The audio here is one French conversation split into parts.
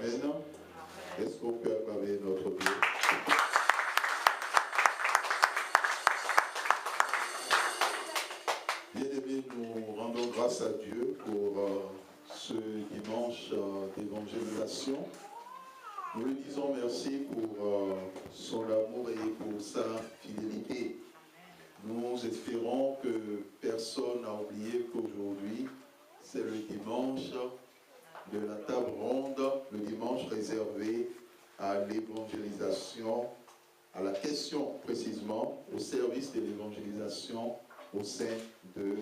Amen. Est-ce qu'on peut acclamer notre Dieu? Bien-aimés, nous rendons grâce à Dieu pour ce dimanche d'évangélisation. Nous lui disons merci pour son amour et pour sa fidélité. Nous espérons que personne n'a oublié qu'aujourd'hui, c'est le dimanche de la table ronde, le dimanche réservé à l'évangélisation, à la question précisément, au service de l'évangélisation au sein de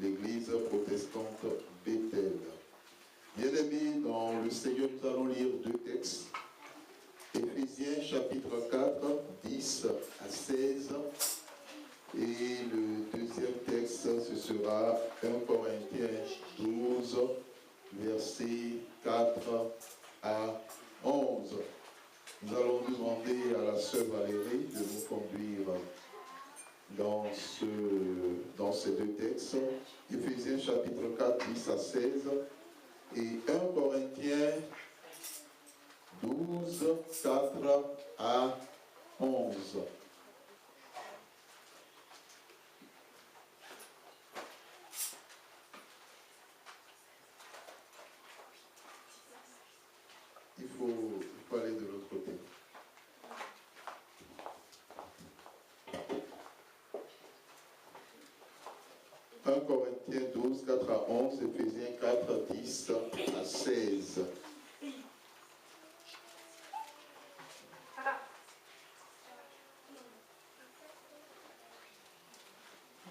l'église protestante Bethel. Bien-aimés, dans le Seigneur, nous allons lire deux textes. Éphésiens chapitre 4, 10 à 16. Et le deuxième texte, ce sera 1 Corinthiens 12, versets 4 à 11. Nous allons demander à la sœur Valérie de nous conduire dans ces deux textes. Éphésiens chapitre 4, 10 à 16 et 1 Corinthiens 12, 4 à 11. Il faut aller de l'autre côté. « 1 Corinthiens 12, 4 à 11, Éphésiens 4, 10 à 16.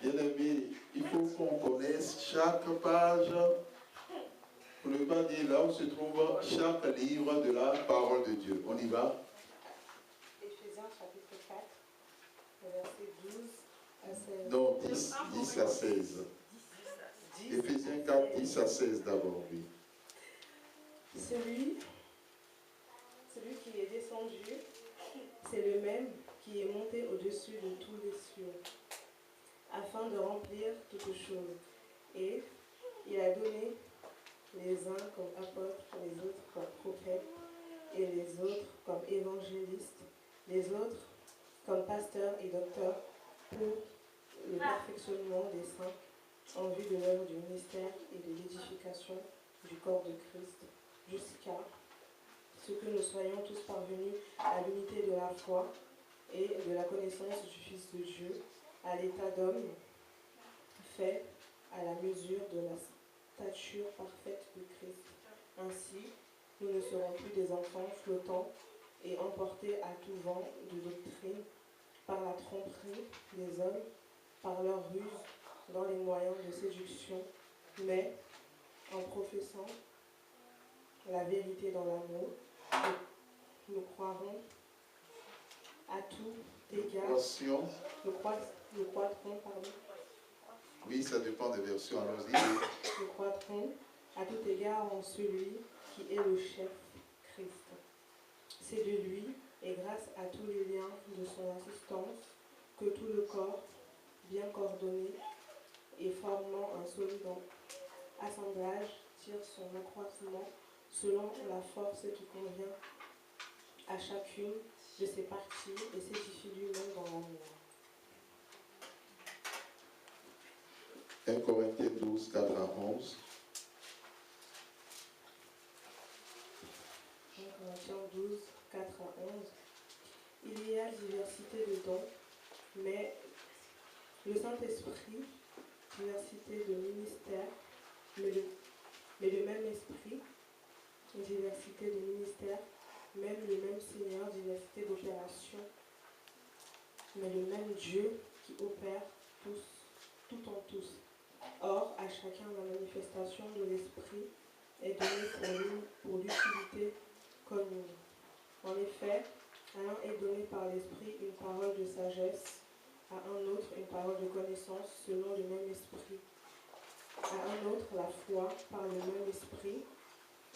Bien-aimés, il faut qu'on connaisse chaque page, pour ne pas dire là où se trouve chaque livre de la parole de Dieu. On y va? Éphésiens chapitre 4, verset 12 à 16. Non, 10 à 16. Éphésiens 4, 10 à 16 d'abord, oui. Celui qui est descendu, c'est le même qui est monté au-dessus de tous les cieux, afin de remplir toutes choses. Et il a donné les uns comme apôtres, les autres comme prophètes, et les autres comme évangélistes, les autres comme pasteurs et docteurs, pour le perfectionnement des saints, en vue de l'œuvre du ministère et de l'édification du corps de Christ, jusqu'à ce que nous soyons tous parvenus à l'unité de la foi et de la connaissance du Fils de Dieu, à l'état d'homme, fait à la mesure de la stature parfaite de Christ. Ainsi, nous ne serons plus des enfants flottants et emportés à tout vent de doctrine par la tromperie des hommes, par leur ruse dans les moyens de séduction, mais en professant la vérité dans l'amour, nous croirons à tout égard. Nous croîtrons, Oui, ça dépend des versions, allons-y. Nous croîtrons à tout égard en celui qui est le chef, Christ. C'est de lui, et grâce à tous les liens de son assistance, que tout le corps, bien coordonné et formant un solide assemblage, tire son accroissement selon la force qui convient à chacune de ses parties et s'édifie lui-même dans l'amour. 1 Corinthiens 12, 4 à 11. 1 Corinthiens 12, 4 à 11. Il y a diversité de dons, mais le Saint-Esprit, diversité de ministères, mais le même Esprit, diversité de ministères, même le même Seigneur, diversité d'opérations, mais le même Dieu qui opère tout en tous. Or, à chacun la manifestation de l'Esprit est donnée pour l'utilité commune. En effet, à l'un est donné par l'Esprit une parole de sagesse, à un autre une parole de connaissance selon le même Esprit, à un autre la foi par le même Esprit,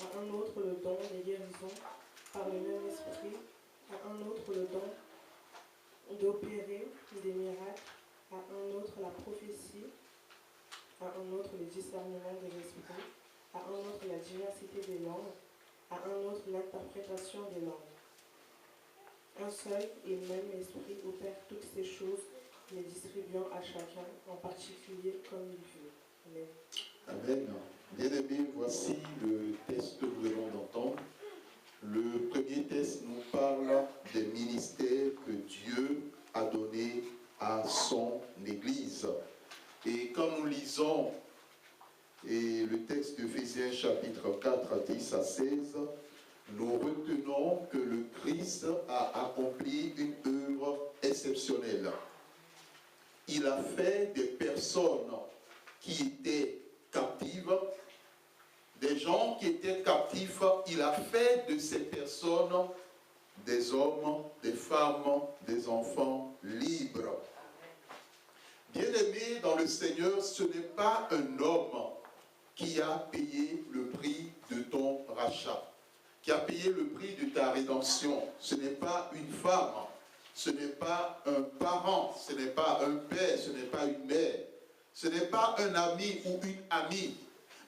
à un autre le don des guérisons par le même Esprit, à un autre le don d'opérer des miracles, à un autre la prophétie, à un autre le discernement des esprits, à un autre la diversité des langues, à un autre l'interprétation des langues. Un seul et même esprit opère toutes ces choses, les distribuant à chacun, en particulier comme il veut. Amen. Amen. Bien-aimés, voici le texte que nous venons d'entendre. Le premier texte nous parle des ministères que Dieu a donnés à son Église. Et quand nous lisons et le texte d'Éphésiens chapitre 4, 10 à 16, nous retenons que le Christ a accompli une œuvre exceptionnelle. Il a fait des personnes qui étaient captives, des gens qui étaient captifs, il a fait de ces personnes des hommes, des femmes, des enfants libres. Bien-aimé dans le Seigneur, ce n'est pas un homme qui a payé le prix de ton rachat, qui a payé le prix de ta rédemption. Ce n'est pas une femme, ce n'est pas un parent, ce n'est pas un père, ce n'est pas une mère, ce n'est pas un ami ou une amie,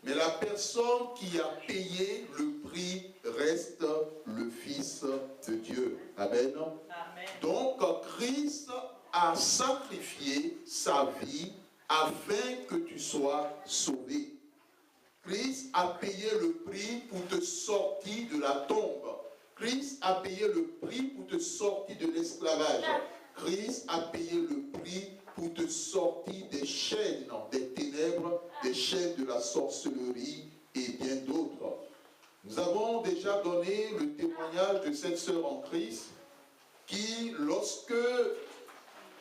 mais la personne qui a payé le prix reste le Fils de Dieu. Amen. Amen. Donc Christ a sacrifié sa vie afin que tu sois sauvé. Christ a payé le prix pour te sortir de la tombe. Christ a payé le prix pour te sortir de l'esclavage. Christ a payé le prix pour te sortir des chaînes, des ténèbres, des chaînes de la sorcellerie et bien d'autres. Nous avons déjà donné le témoignage de cette sœur en Christ qui, lorsque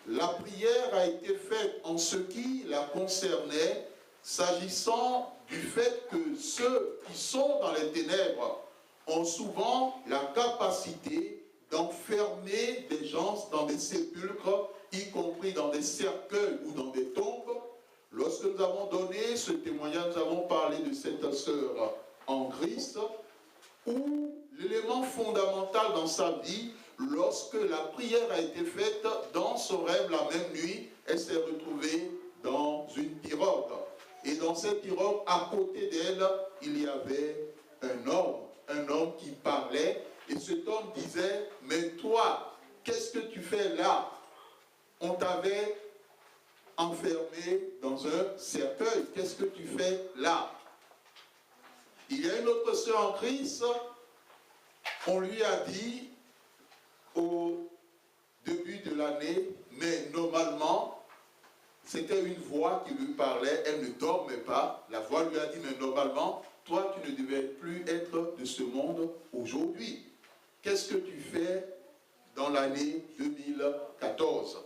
la prière a été faite en ce qui la concernait, s'agissant du fait que ceux qui sont dans les ténèbres ont souvent la capacité d'enfermer des gens dans des sépulcres, y compris dans des cercueils ou dans des tombes. Lorsque nous avons donné ce témoignage, nous avons parlé de cette sœur en Christ, où l'élément fondamental dans sa vie, lorsque la prière a été faite dans son rêve la même nuit, elle s'est retrouvée dans une pirogue. Et dans cette pirogue, à côté d'elle, il y avait un homme qui parlait. Et cet homme disait, mais toi, qu'est-ce que tu fais là? On t'avait enfermé dans un cercueil. Qu'est-ce que tu fais là? Il y a une autre sœur en Christ, on lui a dit au début de l'année, mais normalement, c'était une voix qui lui parlait, elle ne dormait pas. La voix lui a dit, mais normalement, toi, tu ne devais plus être de ce monde aujourd'hui. Qu'est-ce que tu fais dans l'année 2014?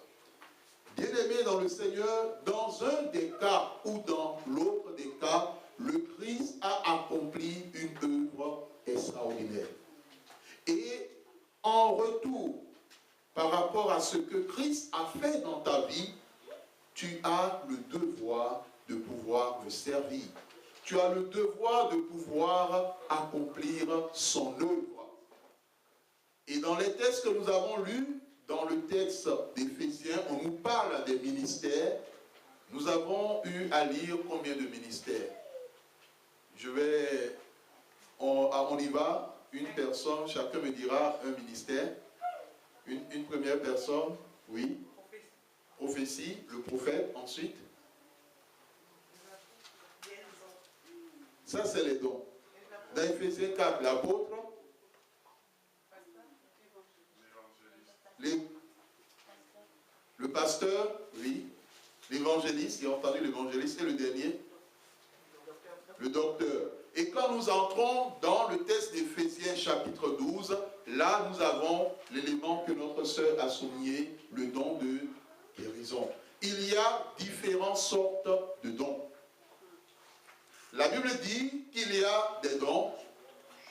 Bien-aimé dans le Seigneur, dans un des cas ou dans l'autre des cas, le Christ a accompli une œuvre extraordinaire. Et en retour, par rapport à ce que Christ a fait dans ta vie, tu as le devoir de pouvoir le servir. Tu as le devoir de pouvoir accomplir son œuvre. Et dans les textes que nous avons lus, dans le texte d'Éphésiens, on nous parle des ministères. Nous avons eu à lire combien de ministères? On y va, une personne, chacun me dira un ministère. Une première personne, oui. Prophétie, le prophète, ensuite. Ça, c'est les dons. Dans Éphésiens 4, l'apôtre, le pasteur, oui, l'évangéliste, il a entendu l'évangéliste, et le dernier, le docteur. Et quand nous entrons dans le texte d'Éphésiens chapitre 12, là nous avons l'élément que notre sœur a souligné, le don de guérison. Il y a différentes sortes de dons. La Bible dit qu'il y a des dons,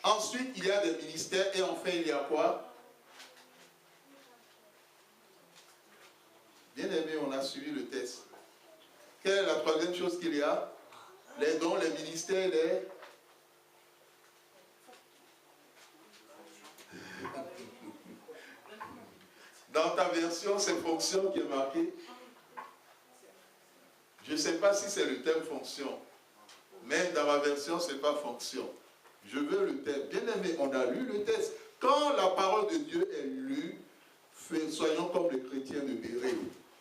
ensuite il y a des ministères, et enfin il y a quoi? Bien aimé, on a suivi le texte. Quelle est la troisième chose qu'il y a? Les dons, les ministères, les... Dans ta version, c'est fonction qui est marqué. Je ne sais pas si c'est le thème fonction. Mais dans ma version, ce n'est pas fonction. Je veux le texte. Bien aimé, on a lu le texte. Quand la parole de Dieu est lue, soyons comme les chrétiens de Béret.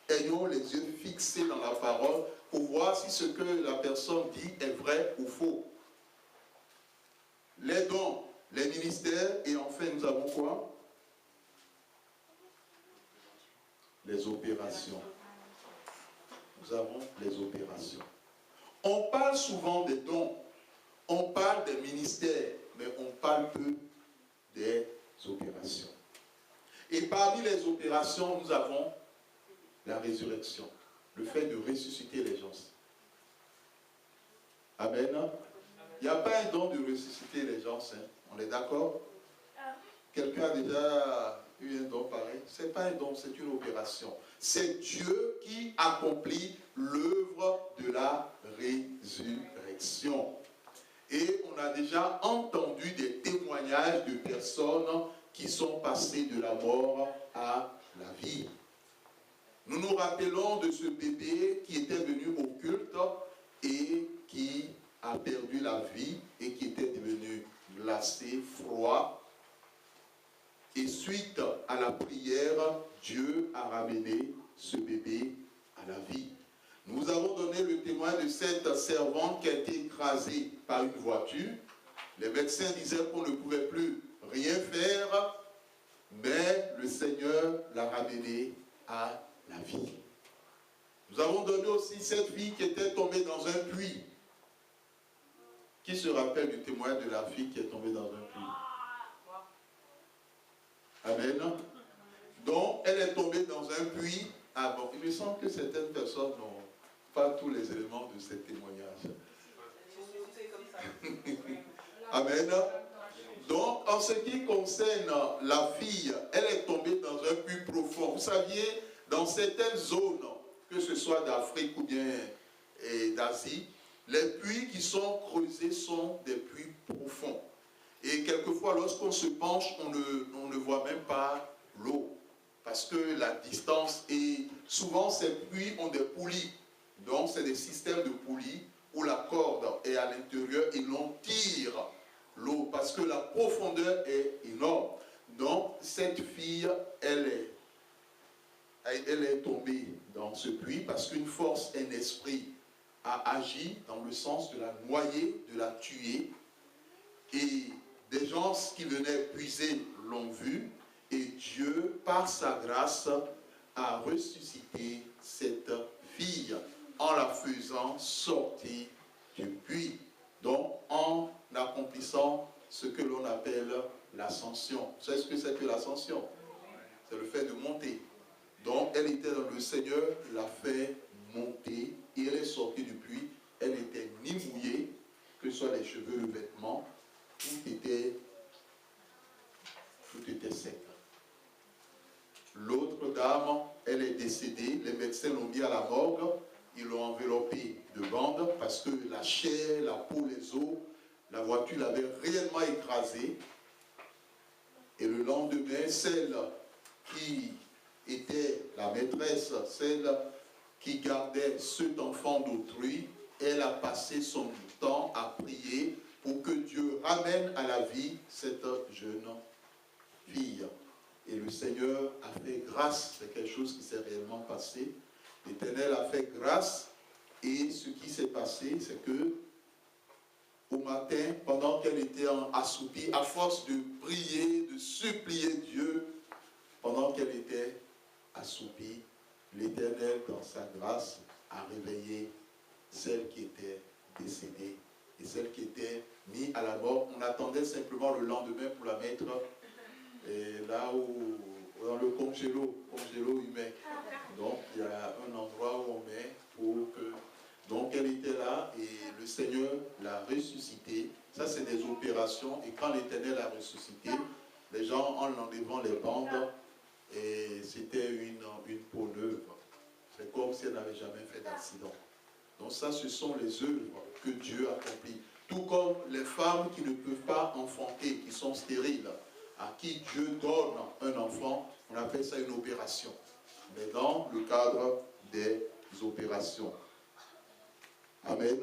Ayons les yeux fixés dans la parole pour voir si ce que la personne dit est vrai ou faux. Les dons, les ministères, et enfin nous avons quoi? Les opérations. Nous avons les opérations. On parle souvent des dons, on parle des ministères, mais on parle peu des opérations. Et parmi les opérations, nous avons la résurrection, le fait de ressusciter les gens. Amen. Il n'y a pas un don de ressusciter les gens, hein. On est d'accord? Quelqu'un a déjà eu un don pareil? Ce n'est pas un don, c'est une opération. C'est Dieu qui accomplit l'œuvre de la résurrection. Et on a déjà entendu des témoignages de personnes qui sont passées de la mort à la vie. Nous nous rappelons de ce bébé qui était venu au culte et qui a perdu la vie et qui était devenu glacé, froid. Et suite à la prière, Dieu a ramené ce bébé à la vie. Nous avons donné le témoin de cette servante qui a été écrasée par une voiture. Les médecins disaient qu'on ne pouvait plus rien faire, mais le Seigneur l'a ramenée à la vie. Nous avons donné aussi cette fille qui était tombée dans un puits. Qui se rappelle du témoignage de la fille qui est tombée dans un puits? Amen. Donc, elle est tombée dans un puits. Ah bon, il me semble que certaines personnes n'ont pas tous les éléments de ce témoignage. Amen. Donc, en ce qui concerne la fille, elle est tombée dans un puits profond. Vous saviez, dans certaines zones, que ce soit d'Afrique ou bien d'Asie, les puits qui sont creusés sont des puits profonds. Et quelquefois, lorsqu'on se penche, on ne voit même pas l'eau. Parce que la distance est... Souvent, ces puits ont des poulies. Donc, c'est des systèmes de poulies où la corde est à l'intérieur et l'on tire l'eau. Parce que la profondeur est énorme. Donc, cette fille, elle est tombée dans ce puits parce qu'une force, un esprit a agi dans le sens de la noyer, de la tuer. Et des gens qui venaient puiser l'ont vue. Et Dieu, par sa grâce, a ressuscité cette fille en la faisant sortir du puits. Donc, en accomplissant ce que l'on appelle l'ascension. Vous savez ce que c'est que l'ascension? C'est le fait de monter. Donc, elle était dans le Seigneur, l'a fait monter et elle est sortie du puits. Elle n'était ni mouillée, que ce soit les cheveux, le vêtement, tout était sec. L'autre dame, elle est décédée. Les médecins l'ont mis à la morgue. Ils l'ont enveloppée de bandes parce que la chair, la peau, les os, la voiture l'avait réellement écrasée. Et le lendemain, celle qui était la maîtresse, celle qui gardait cet enfant d'autrui, elle a passé son temps à prier pour que Dieu ramène à la vie cette jeune fille. Et le Seigneur a fait grâce, c'est quelque chose qui s'est réellement passé. L'Éternel a fait grâce et ce qui s'est passé, c'est que au matin, pendant qu'elle était assoupie, à force de prier, de supplier Dieu, pendant qu'elle était assoupie, l'Éternel, dans sa grâce, a réveillé celle qui était décédée et celle qui était mise à la mort. On attendait simplement le lendemain pour la mettre là où, dans le congélo humain. Donc, il y a un endroit où on met pour que... Donc, elle était là et le Seigneur l'a ressuscitée. Ça, c'est des opérations. Et quand l'Éternel a ressuscité, les gens, en enlevant les bandes, et c'était une peau neuve. C'est comme si elle n'avait jamais fait d'accident. Donc ça, ce sont les œuvres que Dieu accomplit. Tout comme les femmes qui ne peuvent pas enfanter, qui sont stériles, à qui Dieu donne un enfant, on appelle ça une opération. Mais dans le cadre des opérations. Amen.